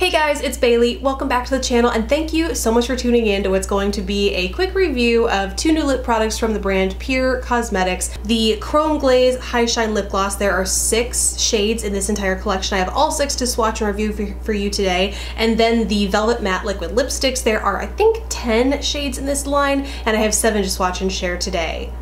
Hey guys, it's Bailey. Welcome back to the channel and thank you so much for tuning in to what's going to be a quick review of two new lip products from the brand PUR Cosmetics. The Chrome Glaze High Shine Lip Gloss. There are 6 shades in this entire collection. I have all 6 to swatch and review for you today. And then the Velvet Matte Liquid Lipsticks. There are, I think, 10 shades in this line and I have 7 to swatch and share today.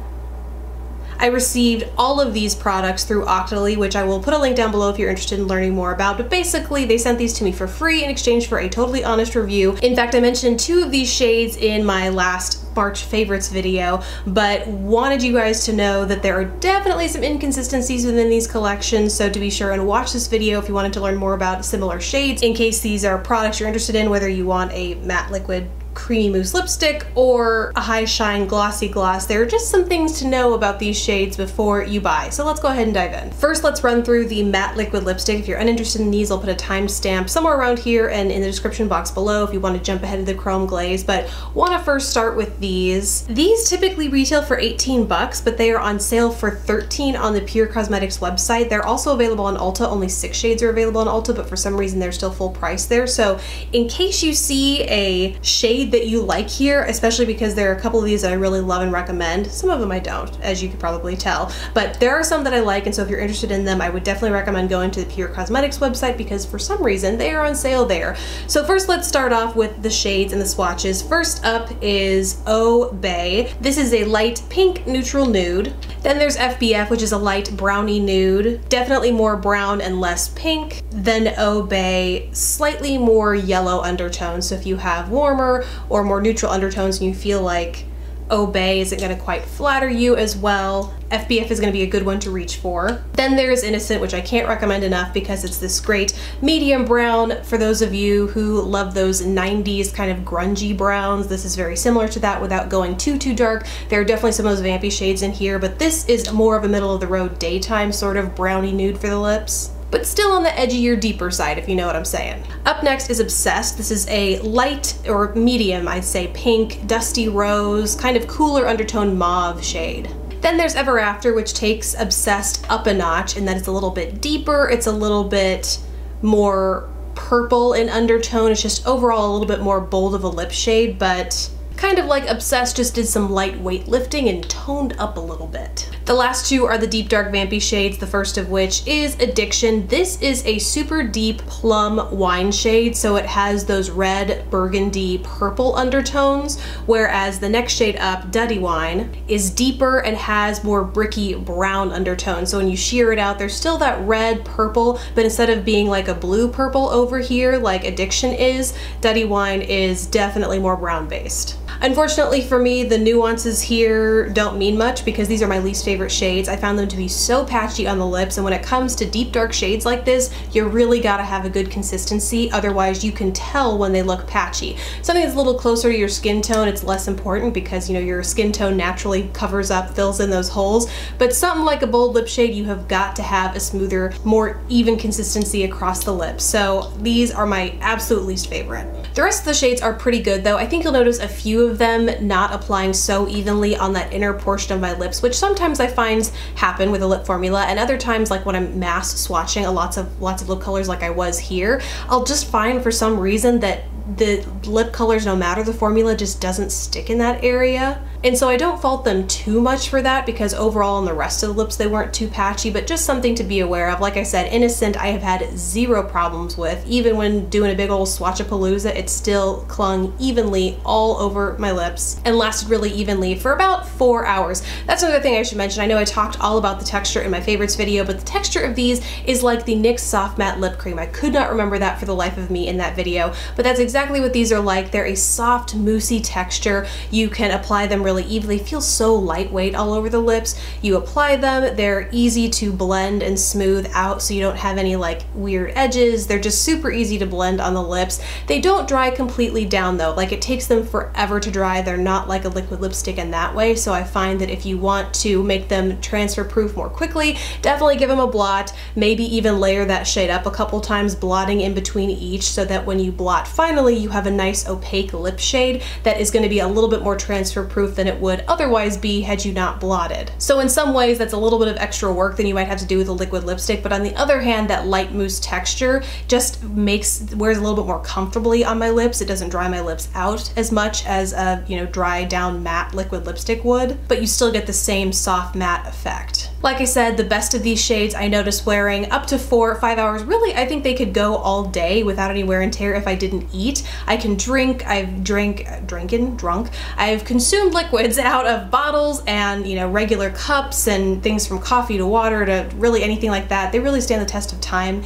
I received all of these products through Octoly, which I will put a link down below if you're interested in learning more about, but basically they sent these to me for free in exchange for a totally honest review. In fact, I mentioned 2 of these shades in my last March favorites video, but wanted you guys to know that there are definitely some inconsistencies within these collections, so to be sure and watch this video if you wanted to learn more about similar shades in case these are products you're interested in, whether you want a matte liquid creamy mousse lipstick or a high shine glossy gloss. There are just some things to know about these shades before you buy. So let's go ahead and dive in. First, let's run through the matte liquid lipstick. If you're uninterested in these, I'll put a timestamp somewhere around here and in the description box below if you want to jump ahead of the Chrome Glaze, but want to first start with these. These typically retail for 18 bucks, but they are on sale for 13 on the PUR Cosmetics website. They're also available on Ulta. Only 6 shades are available on Ulta, but for some reason they're still full price there. So in case you see a shade that you like here, especially because there are a couple of these that I really love and recommend. Some of them I don't, as you could probably tell, but there are some that I like, and so if you're interested in them, I would definitely recommend going to the PUR Cosmetics website because for some reason they are on sale there. So first, let's start off with the shades and the swatches. First up is Oh Bae. This is a light pink neutral nude. Then there's FBF, which is a light brownie nude. Definitely more brown and less pink. Then Oh Bae, slightly more yellow undertones. So if you have warmer or more neutral undertones and you feel like Oh Bae isn't going to quite flatter you as well, FBF is going to be a good one to reach for. Then there's Innocent, which I can't recommend enough because it's this great medium brown. For those of you who love those 90s kind of grungy browns, this is very similar to that without going too dark. There are definitely some of those vampy shades in here, but this is more of a middle of the road daytime sort of brownie nude for the lips, but still on the edgier, deeper side, if you know what I'm saying. Up next is Obsessed. This is a light, or medium, I'd say, pink, dusty rose, kind of cooler undertone mauve shade. Then there's Ever After, which takes Obsessed up a notch in that it's a little bit deeper, it's a little bit more purple in undertone, it's just overall a little bit more bold of a lip shade, but kind of like Obsessed just did some light weight lifting and toned up a little bit. The last 2 are the deep dark vampy shades, the first of which is Addiction. This is a super deep plum wine shade, so it has those red, burgundy, purple undertones, whereas the next shade up, Duddy Wine, is deeper and has more bricky brown undertones. So when you sheer it out, there's still that red purple, but instead of being like a blue purple over here like Addiction is, Duddy Wine is definitely more brown based. Unfortunately for me, the nuances here don't mean much because these are my least favorite shades. I found them to be so patchy on the lips, and when it comes to deep dark shades like this, you really gotta have a good consistency, otherwise you can tell when they look patchy. Something that's a little closer to your skin tone, it's less important because, you know, your skin tone naturally covers up, fills in those holes, but something like a bold lip shade, you have got to have a smoother, more even consistency across the lips. So these are my absolute least favorite. The rest of the shades are pretty good though. I think you'll notice a few of them not applying so evenly on that inner portion of my lips, which sometimes I find happen with a lip formula, and other times, like when I'm mass swatching lots of lip colors like I was here, I'll just find for some reason that the lip colors, no matter the formula, just doesn't stick in that area. And so I don't fault them too much for that because overall on the rest of the lips they weren't too patchy, but just something to be aware of. Like I said, Innocent I have had 0 problems with. Even when doing a big old swatch-a-palooza, it still clung evenly all over my lips and lasted really evenly for about 4 hours. That's another thing I should mention. I know I talked all about the texture in my favorites video, but the texture of these is like the NYX Soft Matte Lip Cream. I could not remember that for the life of me in that video, but that's exactly what these are like. They're a soft, moussey texture. You can apply them really evenly. Feel so lightweight all over the lips. You apply them, they're easy to blend and smooth out so you don't have any like weird edges. They're just super easy to blend on the lips. They don't dry completely down though. Like, it takes them forever to dry. They're not like a liquid lipstick in that way, so I find that if you want to make them transfer proof more quickly, definitely give them a blot. Maybe even layer that shade up a couple times, blotting in between each, so that when you blot finally you have a nice opaque lip shade that is going to be a little bit more transfer proof than than it would otherwise be had you not blotted. So in some ways that's a little bit of extra work than you might have to do with a liquid lipstick, but on the other hand, that light mousse texture just wears a little bit more comfortably on my lips. It doesn't dry my lips out as much as a, you know, dry down matte liquid lipstick would, but you still get the same soft matte effect. Like I said, the best of these shades I noticed wearing up to 4 or 5 hours. Really, I think they could go all day without any wear and tear if I didn't eat. I can drink, I've drunk. I've consumed liquids out of bottles and, you know, regular cups and things from coffee to water to really anything like that. They really stand the test of time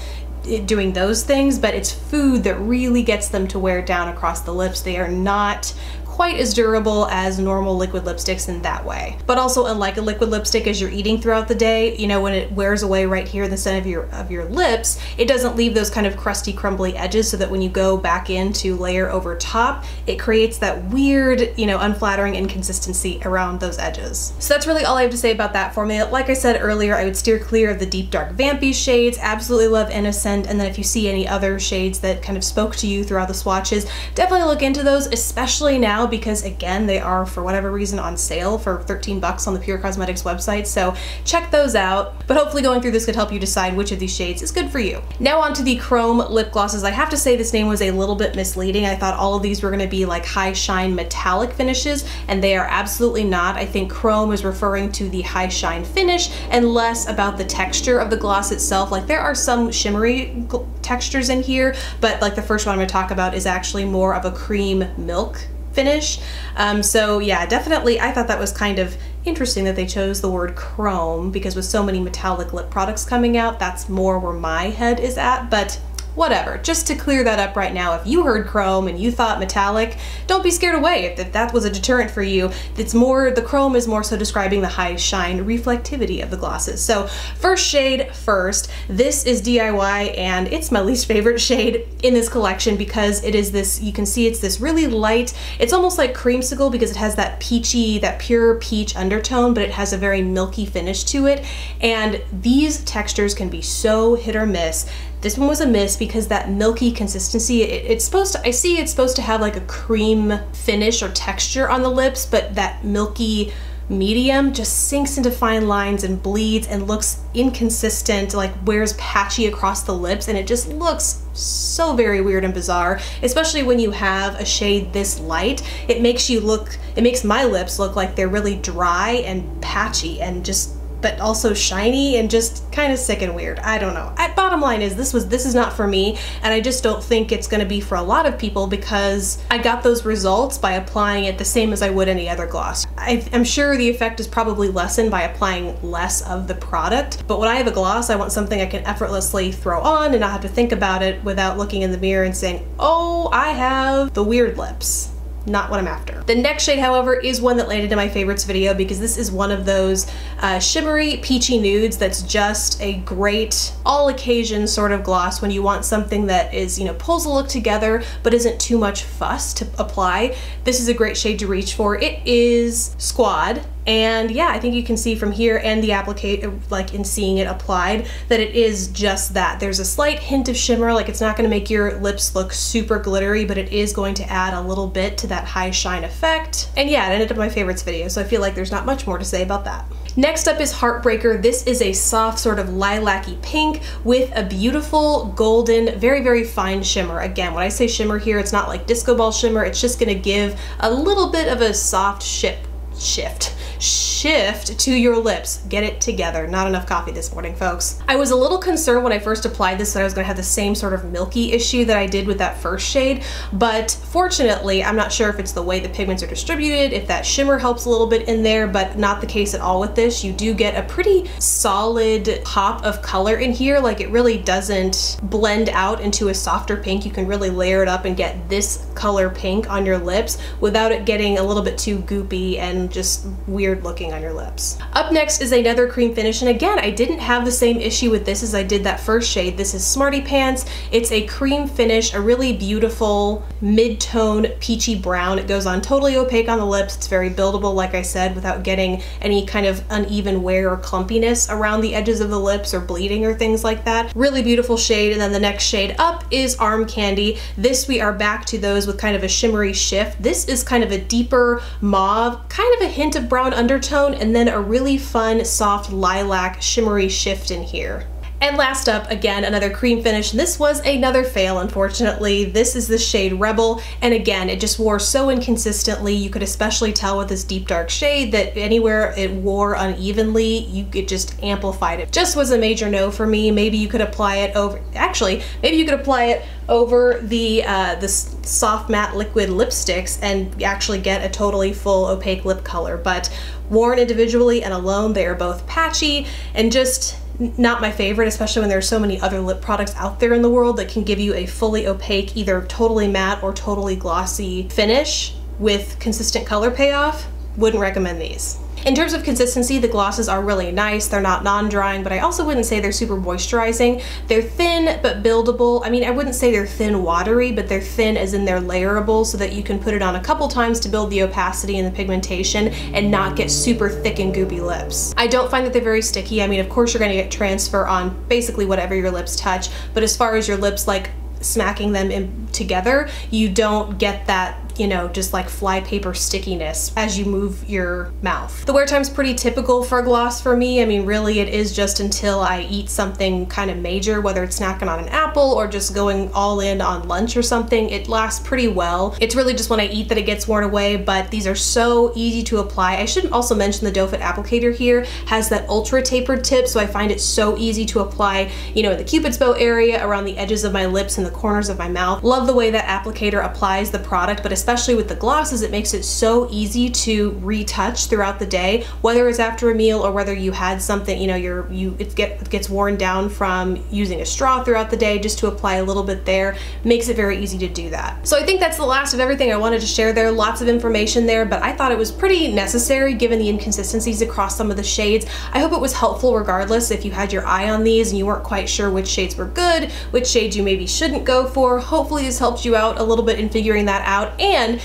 doing those things, but it's food that really gets them to wear down across the lips. They are not quite as durable as normal liquid lipsticks in that way. But also, unlike a liquid lipstick, as you're eating throughout the day, you know, when it wears away right here in the center of your lips, it doesn't leave those kind of crusty, crumbly edges, so that when you go back in to layer over top, it creates that weird, you know, unflattering inconsistency around those edges. So that's really all I have to say about that formula. Like I said earlier, I would steer clear of the deep dark vampy shades. Absolutely love Innocent, and then if you see any other shades that kind of spoke to you throughout the swatches, definitely look into those, especially now, because again, they are for whatever reason on sale for 13 bucks on the PUR Cosmetics website, so check those out. But hopefully going through this could help you decide which of these shades is good for you. Now on to the chrome lip glosses. I have to say this name was a little bit misleading. I thought all of these were going to be like high shine metallic finishes, and they are absolutely not. I think chrome is referring to the high shine finish and less about the texture of the gloss itself. Like, there are some shimmery textures in here, but like the first one I'm going to talk about is actually more of a cream milk finish. So yeah, definitely I thought that was kind of interesting that they chose the word chrome, because with so many metallic lip products coming out, that's more where my head is at, but whatever. Just to clear that up right now, if you heard chrome and you thought metallic, don't be scared away. If that was a deterrent for you, it's more, the chrome is more so describing the high shine reflectivity of the glosses. So first shade first, this is DIY and it's my least favorite shade in this collection, because it is this, you can see it's this really light, it's almost like creamsicle because it has that peachy, that pure peach undertone, but it has a very milky finish to it. And these textures can be so hit or miss. This one was a miss because that milky consistency, it's supposed to, I see it's supposed to have like a cream finish or texture on the lips, but that milky medium just sinks into fine lines and bleeds and looks inconsistent, like wears patchy across the lips, and it just looks so very weird and bizarre, especially when you have a shade this light. It makes my lips look like they're really dry and patchy and just, but also shiny and just kind of sick and weird. I don't know. Bottom line is this is not for me, and I just don't think it's gonna be for a lot of people, because I got those results by applying it the same as I would any other gloss. I'm sure the effect is probably lessened by applying less of the product, but when I have a gloss, I want something I can effortlessly throw on and not have to think about it without looking in the mirror and saying, oh, I have the weird lips. Not what I'm after. The next shade, however, is one that landed in my favorites video, because this is one of those shimmery peachy nudes that's just a great all occasion sort of gloss when you want something that is, you know, pulls the look together but isn't too much fuss to apply. This is a great shade to reach for. It is Squad. And yeah, I think you can see from here and the like in seeing it applied, that it is just that. There's a slight hint of shimmer, like it's not going to make your lips look super glittery, but it is going to add a little bit to that high shine effect. And yeah, it ended up in my favorites video, so I feel like there's not much more to say about that. Next up is Heartbreaker. This is a soft sort of lilac-y pink with a beautiful golden, very, very fine shimmer. Again, when I say shimmer here, it's not like disco ball shimmer, it's just going to give a little bit of a soft shift to your lips. Get it together. Not enough coffee this morning, folks. I was a little concerned when I first applied this that I was going to have the same sort of milky issue that I did with that first shade, but fortunately, I'm not sure if it's the way the pigments are distributed, if that shimmer helps a little bit in there, but not the case at all with this. You do get a pretty solid pop of color in here. Like, it really doesn't blend out into a softer pink. You can really layer it up and get this color pink on your lips without it getting a little bit too goopy and just weird weird looking on your lips. Up next is another cream finish, and again, I didn't have the same issue with this as I did that first shade. This is Smarty Pants. It's a cream finish, a really beautiful mid-tone peachy brown. It goes on totally opaque on the lips. It's very buildable, like I said, without getting any kind of uneven wear or clumpiness around the edges of the lips or bleeding or things like that. Really beautiful shade. And then the next shade up is Arm Candy. This, we are back to those with kind of a shimmery shift. This is kind of a deeper mauve, kind of a hint of brown undertone, and then a really fun, soft lilac shimmery shift in here. And last up, again, another cream finish. This was another fail, unfortunately. This is the shade Rebel, and again, it just wore so inconsistently. You could especially tell with this deep dark shade that anywhere it wore unevenly, it just amplified it. Just was a major no for me. Maybe you could apply it over, actually, maybe you could apply it over the soft matte liquid lipsticks and actually get a totally full opaque lip color. But worn individually and alone, they are both patchy and just not my favorite, especially when there are so many other lip products out there in the world that can give you a fully opaque, either totally matte or totally glossy finish with consistent color payoff. Wouldn't recommend these. In terms of consistency, the glosses are really nice. They're not non-drying, but I also wouldn't say they're super moisturizing. They're thin but buildable. I mean, I wouldn't say they're thin watery, but they're thin as in they're layerable so that you can put it on a couple times to build the opacity and the pigmentation and not get super thick and goopy lips. I don't find that they're very sticky. I mean, of course you're gonna get transfer on basically whatever your lips touch, but as far as your lips like smacking them in together, you don't get that, you know, just like flypaper stickiness as you move your mouth. The wear time's pretty typical for a gloss for me. I mean, really it is just until I eat something kind of major, whether it's snacking on an apple or just going all in on lunch or something. It lasts pretty well. It's really just when I eat that it gets worn away, but these are so easy to apply. I should also mention the Doe Foot applicator here has that ultra tapered tip, so I find it so easy to apply, you know, in the Cupid's bow area, around the edges of my lips and the corners of my mouth. Love the way that applicator applies the product, but especially with the glosses, it makes it so easy to retouch throughout the day, whether it's after a meal or whether you had something, you know, it gets worn down from using a straw throughout the day. Just to apply a little bit there makes it very easy to do that. So I think that's the last of everything I wanted to share there. Lots of information there, but I thought it was pretty necessary given the inconsistencies across some of the shades. I hope it was helpful regardless if you had your eye on these and you weren't quite sure which shades were good, which shades you maybe shouldn't go for. Hopefully this helped you out a little bit in figuring that out, and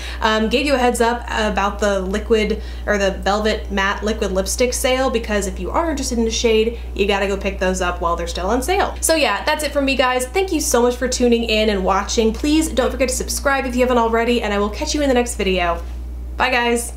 gave you a heads up about the liquid or the Velvet Matte Liquid Lipstick sale, because if you are interested in a shade, you gotta go pick those up while they're still on sale. So yeah, that's it from me, guys. Thank you so much for tuning in and watching. Please don't forget to subscribe if you haven't already, and I will catch you in the next video. Bye, guys.